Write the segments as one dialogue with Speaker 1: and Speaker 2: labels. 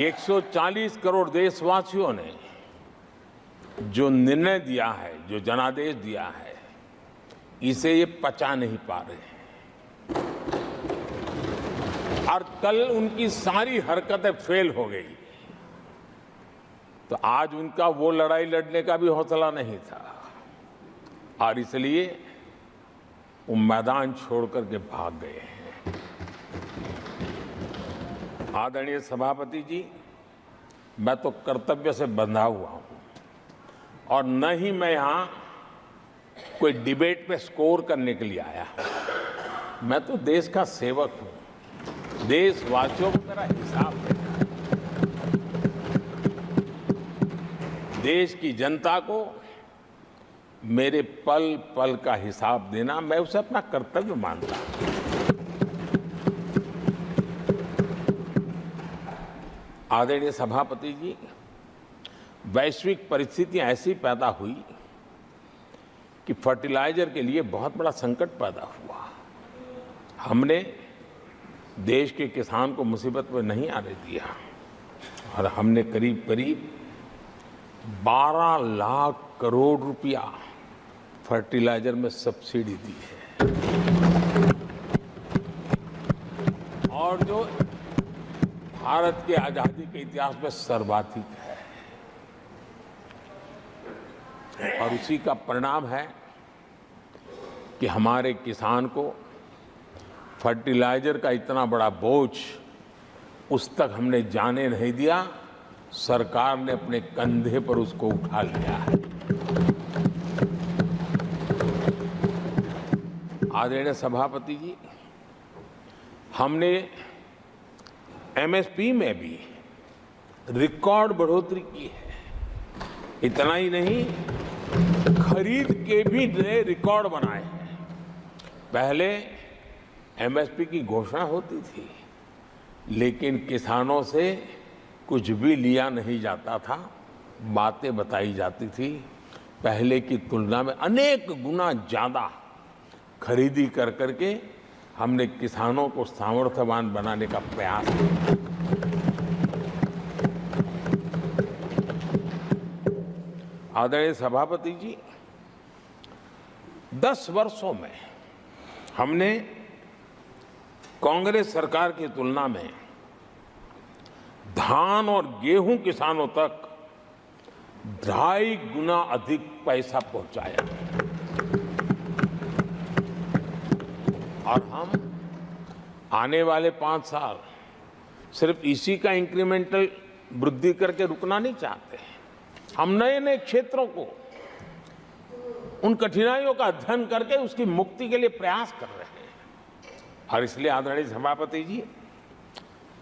Speaker 1: 140 करोड़ देशवासियों ने जो निर्णय दिया है, जो जनादेश दिया है, इसे ये पचा नहीं पा रहे हैं। और कल उनकी सारी हरकतें फेल हो गई, तो आज उनका वो लड़ाई लड़ने का भी हौसला नहीं था और इसलिए वो मैदान छोड़ करके भाग गए हैं। आदरणीय सभापति जी, मैं तो कर्तव्य से बंधा हुआ हूं और न ही मैं यहां कोई डिबेट पे स्कोर करने के लिए आया हूं। मैं तो देश का सेवक हूं, देशवासियों को मेरा हिसाब देना है, देश की जनता को मेरे पल पल का हिसाब देना, मैं उसे अपना कर्तव्य मानता हूं। आदरणीय सभापति जी, वैश्विक परिस्थितियां ऐसी पैदा हुई कि फर्टिलाइजर के लिए बहुत बड़ा संकट पैदा हुआ। हमने देश के किसान को मुसीबत में नहीं आने दिया और हमने करीब करीब 12 लाख करोड़ रुपया फर्टिलाइजर में सब्सिडी दी है और जो भारत के आजादी के इतिहास में सर्वाधिक है। और उसी का परिणाम है कि हमारे किसान को फर्टिलाइजर का इतना बड़ा बोझ उस तक हमने जाने नहीं दिया, सरकार ने अपने कंधे पर उसको उठा लिया है। आदरणीय सभापति जी, हमने एमएसपी में भी रिकॉर्ड बढ़ोतरी की है। इतना ही नहीं, खरीद के भी नए रिकॉर्ड बनाए हैं। पहले एमएसपी की घोषणा होती थी, लेकिन किसानों से कुछ भी लिया नहीं जाता था, बातें बताई जाती थी। पहले की तुलना में अनेक गुना ज्यादा खरीदी कर करके हमने किसानों को सामर्थ्यवान बनाने का प्रयास किया। आदरणीय सभापति जी, 10 वर्षों में हमने कांग्रेस सरकार की तुलना में धान और गेहूं किसानों तक 2.5 गुना अधिक पैसा पहुंचाया और हम आने वाले 5 साल सिर्फ इसी का इंक्रीमेंटल वृद्धि करके रुकना नहीं चाहते। हम नए नए क्षेत्रों को, उन कठिनाइयों का अध्ययन करके उसकी मुक्ति के लिए प्रयास कर रहे हैं। और इसलिए आदरणीय सभापति जी,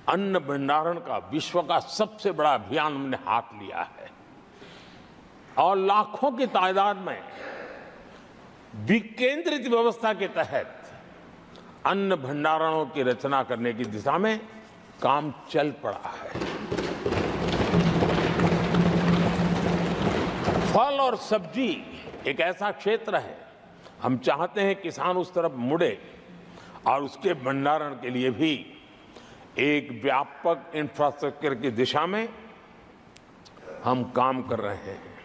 Speaker 1: अन्न भंडारण का विश्व का सबसे बड़ा अभियान हमने हाथ लिया है और लाखों की तादाद में विकेंद्रित व्यवस्था के तहत अन्न भंडारणों की रचना करने की दिशा में काम चल पड़ा है। फल और सब्जी एक ऐसा क्षेत्र है, हम चाहते हैं किसान उस तरफ मुड़े और उसके भंडारण के लिए भी एक व्यापक इंफ्रास्ट्रक्चर की दिशा में हम काम कर रहे हैं।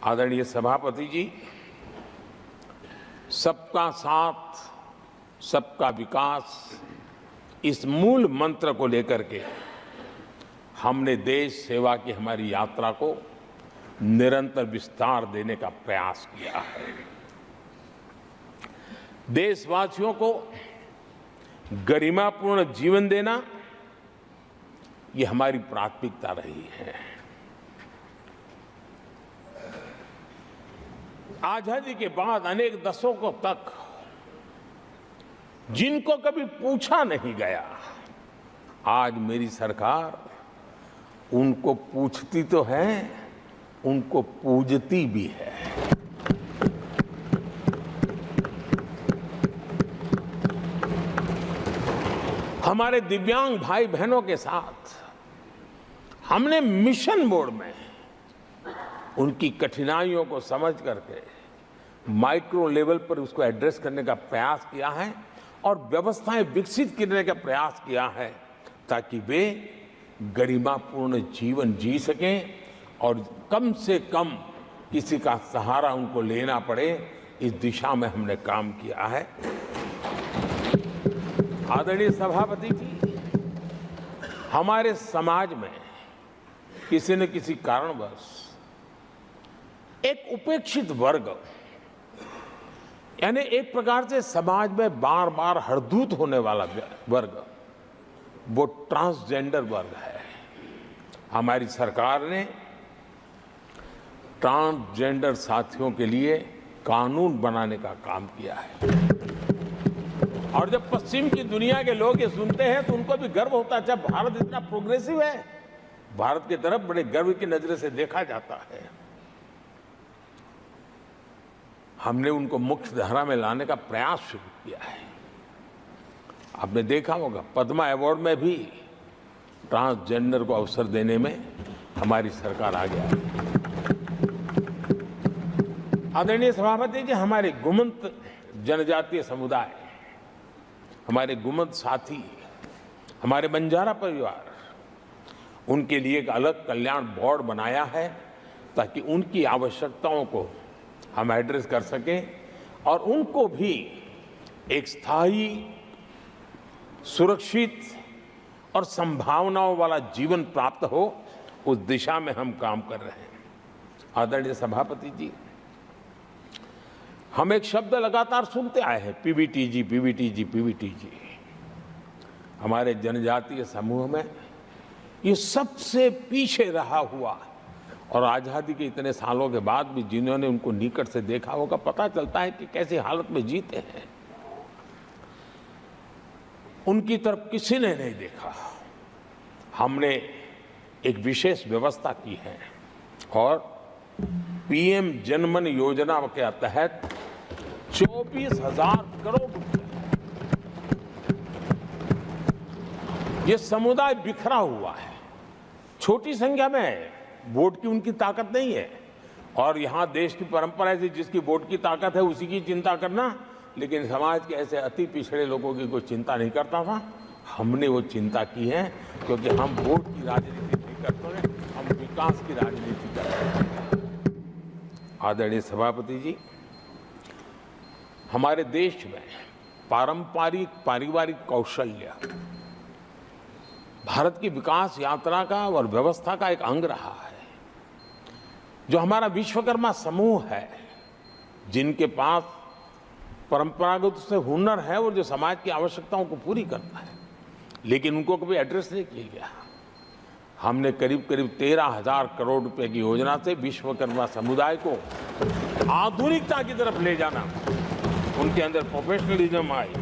Speaker 1: आदरणीय सभापति जी, सबका साथ सबका विकास, इस मूल मंत्र को लेकर के हमने देश सेवा की हमारी यात्रा को निरंतर विस्तार देने का प्रयास किया है। देशवासियों को गरिमापूर्ण जीवन देना, ये हमारी प्राथमिकता रही है। आजादी के बाद अनेक दशकों तक जिनको कभी पूछा नहीं गया, आज मेरी सरकार उनको पूछती तो है, उनको पूजती भी है। हमारे दिव्यांग भाई बहनों के साथ हमने मिशन मोड में उनकी कठिनाइयों को समझ करके माइक्रो लेवल पर उसको एड्रेस करने का प्रयास किया है और व्यवस्थाएं विकसित करने का प्रयास किया है ताकि वे गरिमापूर्ण जीवन जी सकें और कम से कम किसी का सहारा उनको लेना पड़े, इस दिशा में हमने काम किया है। आदरणीय सभापति जी, हमारे समाज में किसी न किसी कारणवश एक उपेक्षित वर्ग, यानी एक प्रकार से समाज में बार बार हरदूत होने वाला वर्ग, वो ट्रांसजेंडर वर्ग है। हमारी सरकार ने ट्रांसजेंडर साथियों के लिए कानून बनाने का काम किया है और जब पश्चिम की दुनिया के लोग ये सुनते हैं तो उनको भी गर्व होता है। जब भारत इतना प्रोग्रेसिव है, भारत की तरफ बड़े गर्व की नजर से देखा जाता है। हमने उनको मुख्य धारा में लाने का प्रयास शुरू किया है। आपने देखा होगा पद्मा अवार्ड में भी ट्रांसजेंडर को अवसर देने में हमारी सरकार आ गया है। आदरणीय सभापति जी, हमारे गुमंत जनजातीय समुदाय, हमारे गुमंत साथी, हमारे बंजारा परिवार, उनके लिए एक अलग कल्याण बोर्ड बनाया है ताकि उनकी आवश्यकताओं को हम एड्रेस कर सकें और उनको भी एक स्थायी, सुरक्षित और संभावनाओं वाला जीवन प्राप्त हो, उस दिशा में हम काम कर रहे हैं। आदरणीय सभापति जी, हम एक शब्द लगातार सुनते आए हैं, पीबीटीजी, पीबीटीजी, पीबीटीजी। हमारे जनजातीय समूह में ये सबसे पीछे रहा हुआ और आज़ादी के इतने सालों के बाद भी जिन्होंने उनको निकट से देखा होगा, पता चलता है कि कैसी हालत में जीते हैं। उनकी तरफ किसी ने नहीं देखा। हमने एक विशेष व्यवस्था की है और पीएम जनमन योजना के तहत 24,000 करोड़ रुपए, ये समुदाय बिखरा हुआ है, छोटी संख्या में है, वोट की उनकी ताकत नहीं है और यहाँ देश की परंपरा है जिसकी वोट की ताकत है उसी की चिंता करना, लेकिन समाज के ऐसे अति पिछड़े लोगों की कोई चिंता नहीं करता था। हमने वो चिंता की है क्योंकि हम वोट की राजनीति नहीं करते, हम विकास की राजनीति करते हैं। आदरणीय सभापति जी, हमारे देश में पारंपरिक पारिवारिक कौशल्य भारत की विकास यात्रा का और व्यवस्था का एक अंग रहा है। जो हमारा विश्वकर्मा समूह है, जिनके पास परंपरागत से हुनर है और जो समाज की आवश्यकताओं को पूरी करता है, लेकिन उनको कभी एड्रेस नहीं किया गया। हमने करीब करीब 13,000 करोड़ रुपए की योजना से विश्वकर्मा समुदाय को आधुनिकता की तरफ ले जाना, उनके अंदर प्रोफेशनलिज्म आई।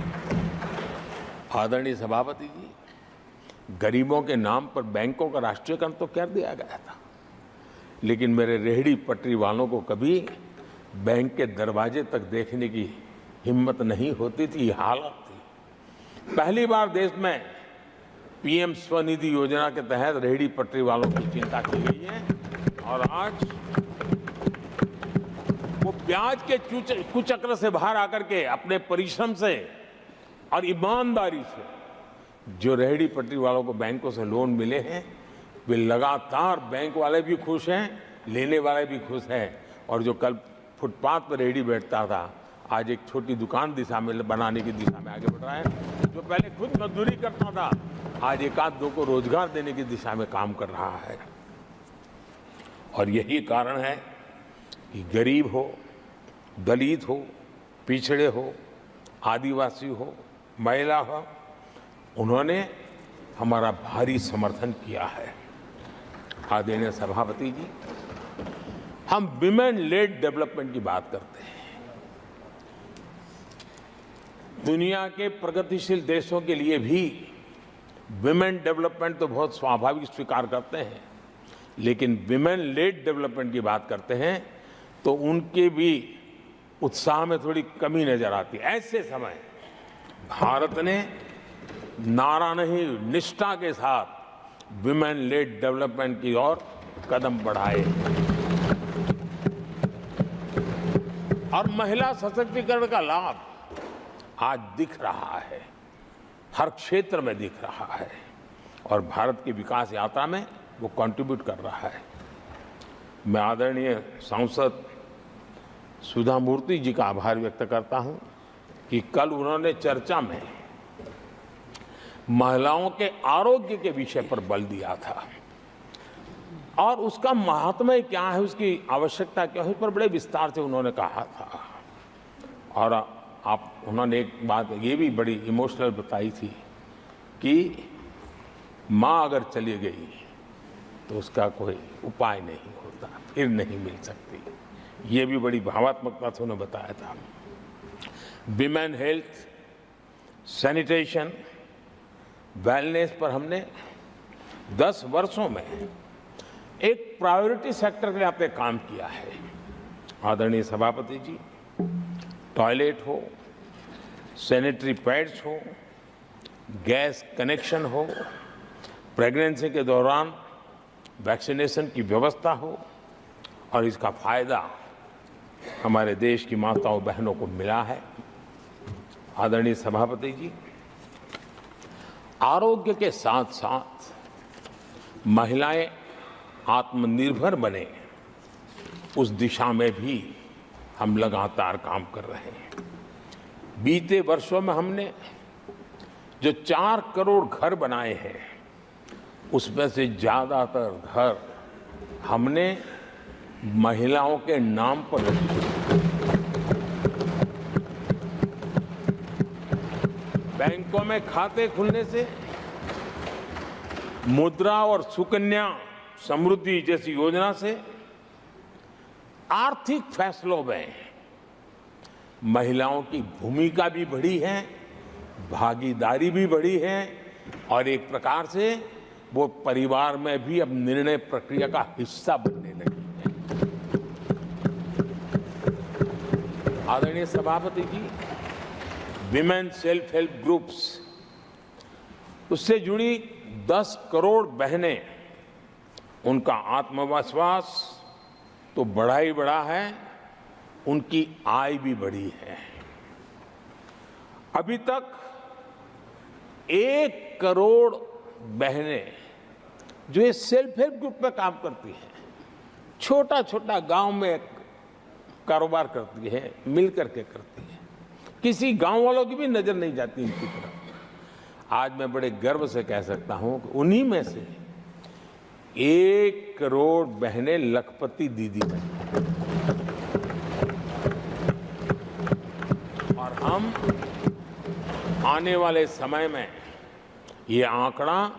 Speaker 1: आदरणीय सभापति जी, गरीबों के नाम पर बैंकों का राष्ट्रीयकरण तो कर दिया गया था, लेकिन मेरे रेहड़ी पटरी वालों को कभी बैंक के दरवाजे तक देखने की हिम्मत नहीं होती थी, हालत थी। पहली बार देश में पीएम स्वनिधि योजना के तहत रेहड़ी पटरी वालों की चिंता की गई है और आज वो ब्याज के कुचक्र से बाहर आकर के अपने परिश्रम से और ईमानदारी से जो रेहड़ी पटरी वालों को बैंकों से लोन मिले हैं, वे लगातार, बैंक वाले भी खुश हैं, लेने वाले भी खुश हैं और जो कल फुटपाथ पर रेहड़ी बैठता था, आज एक छोटी दुकान दिशा में बनाने की दिशा में आगे बढ़ रहा है। जो पहले खुद मजदूरी करता था, आज एक आध दो को रोजगार देने की दिशा में काम कर रहा है। और यही कारण है कि गरीब हो, दलित हो, पिछड़े हो, आदिवासी हो, महिला हो, उन्होंने हमारा भारी समर्थन किया है। आदरणीय सभापति जी, हम विमेन लेड डेवलपमेंट की बात करते हैं। दुनिया के प्रगतिशील देशों के लिए भी विमेन डेवलपमेंट तो बहुत स्वाभाविक स्वीकार करते हैं, लेकिन विमेन लेड डेवलपमेंट की बात करते हैं तो उनके भी उत्साह में थोड़ी कमी नजर आती है। ऐसे समय भारत ने नारा नहीं, निष्ठा के साथ विमेन लेड डेवलपमेंट की ओर कदम बढ़ाए और महिला सशक्तिकरण का लाभ आज दिख रहा है, हर क्षेत्र में दिख रहा है। और भारत की विकास यात्रा में वो कंट्रीब्यूट कर रहा है। मैं आदरणीय सांसद सुधा मूर्ति जी का आभार व्यक्त करता हूं कि कल उन्होंने चर्चा में महिलाओं के आरोग्य के विषय पर बल दिया था और उसका महात्म्य क्या है, उसकी आवश्यकता क्या है, उस पर बड़े विस्तार से उन्होंने कहा था। और उन्होंने एक बात ये भी बड़ी इमोशनल बताई थी कि माँ अगर चली गई तो उसका कोई उपाय नहीं होता, फिर नहीं मिल सकती। ये भी बड़ी भावात्मकता से उन्होंने बताया था। विमेन हेल्थ, सैनिटेशन, वेलनेस पर हमने 10 वर्षों में एक प्रायोरिटी सेक्टर के आपने काम किया है। आदरणीय सभापति जी, टॉयलेट हो, सैनिटरी पैड्स हो, गैस कनेक्शन हो, प्रेगनेंसी के दौरान वैक्सीनेशन की व्यवस्था हो और इसका फायदा हमारे देश की माताओं बहनों को मिला है। आदरणीय सभापति जी, आरोग्य के साथ साथ महिलाएं आत्मनिर्भर बने, उस दिशा में भी हम लगातार काम कर रहे हैं। बीते वर्षों में हमने जो 4 करोड़ घर बनाए हैं, उसमें से ज्यादातर घर हमने महिलाओं के नाम पर रखे। बैंकों में खाते खुलने से, मुद्रा और सुकन्या समृद्धि जैसी योजना से आर्थिक फैसलों में महिलाओं की भूमिका भी बढ़ी है, भागीदारी भी बढ़ी है और एक प्रकार से वो परिवार में भी अब निर्णय प्रक्रिया का हिस्सा बनने लगी है। आदरणीय सभापति जी, विमेन सेल्फ हेल्प ग्रुप्स, उससे जुड़ी 10 करोड़ बहनें, उनका आत्मविश्वास तो बढ़ा ही बढ़ा है, उनकी आय भी बढ़ी है। अभी तक 1 करोड़ बहनें जो ये सेल्फ हेल्प ग्रुप में काम करती हैं, छोटा छोटा गांव में कारोबार करती है, मिल करके करती है, किसी गांव वालों की भी नजर नहीं जाती इनकी तरफ। आज मैं बड़े गर्व से कह सकता हूं कि उन्हीं में से 1 करोड़ बहनें लखपति दीदी बनी और हम आने वाले समय में ये आंकड़ा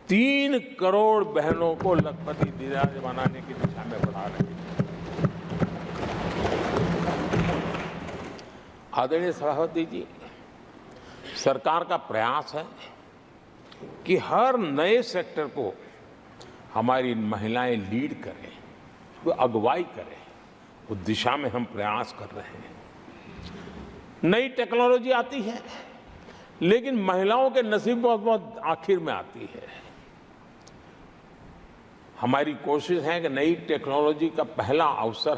Speaker 1: 3 करोड़ बहनों को लखपति दीदी बनाने की दिशा में बढ़ा रहे हैं। आदरणीय सभापति जी, सरकार का प्रयास है कि हर नए सेक्टर को हमारी महिलाएं लीड करें, वो अगुवाई करें, उस दिशा में हम प्रयास कर रहे हैं। नई टेक्नोलॉजी आती है, लेकिन महिलाओं के नसीब बहुत बहुत आखिर में आती है। हमारी कोशिश है कि नई टेक्नोलॉजी का पहला अवसर हम